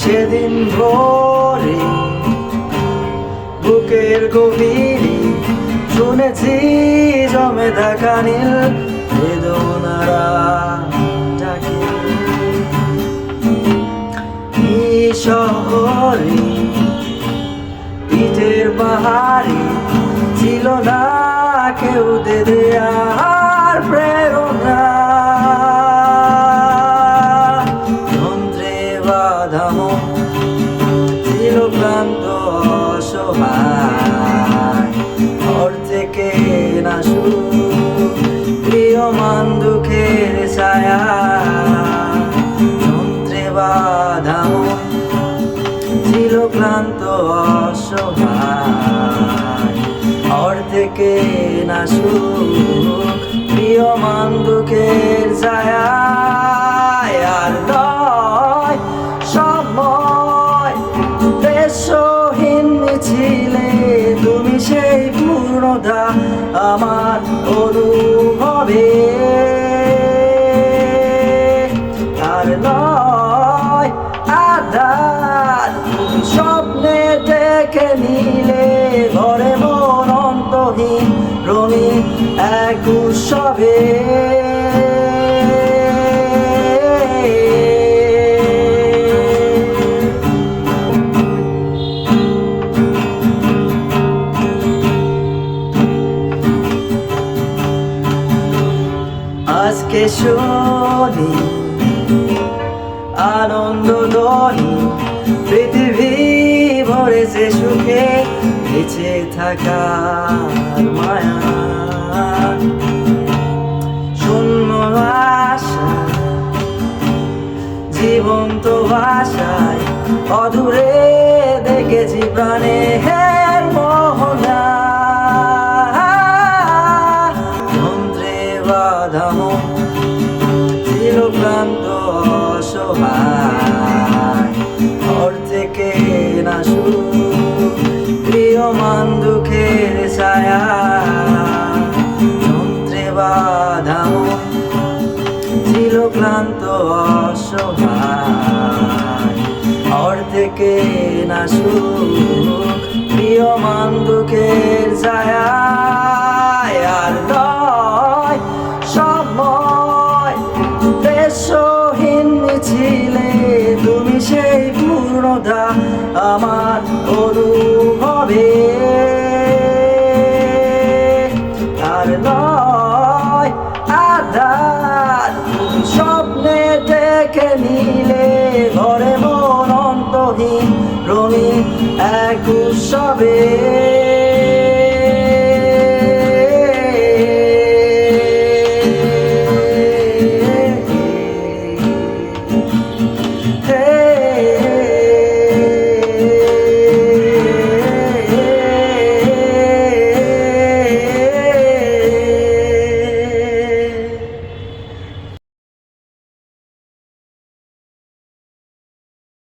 সেদিন ভোরে বুকের গভীরে শুনেছি জমে থাকা নীল বেদনারা ডাকে। এই শহরে পিঠের পাহাড়ে ছিল না কেউ দেয়ার প্রেরণা। যন্ত্রে বাঁধা মন ছিল ক্লান্ত অসহায়, ঘর থেকে না শুরু প্রিয়মান দুঃখের ছায়া। যন্ত্রে বাঁধা মন ছিল ক্লান্ত অসহায়, ঘর থেকে না সুখ প্রিয়মান দুঃখের ছায়া। আর নয় সময় দেশহীন মিছিলে তুমি সেই পূর্ণতা আমার অনুভবে। আর নয় আধার তুমি স্বপ্নে দেখে নিলে ঘরে মন অন্তহীন রঙিন এক উৎসবে। আজকে শুনি আনন্দ ধ্বনি, পৃথিবী ভরেছে সুখে বেঁচে থাকার মায়া। শূন্য আশা জীবন্ত ভাষায় অদূরে দেখেছি প্রাণে হের মোহনা। যন্ত্রে বাঁধা মন ছিল ক্লান্ত অসহায়, ঘর থেকে না শুরু প্রিয়মান দুঃখের ছায়া। যন্ত্রে বাঁধা মন ছিল ক্লান্ত অসহায়, ঘর থেকে না সুখ প্রিয়মান দুঃখের ছায়া। আর নয় সময় দেশহীন মিছিলে তুমি সেই পূর্ণতা আমার অনুভবে। আর নয় আধার তুমি স্বপ্নে দেখে নিলে ঘরে মন অন্তহীন রঙিন এক উৎসবে।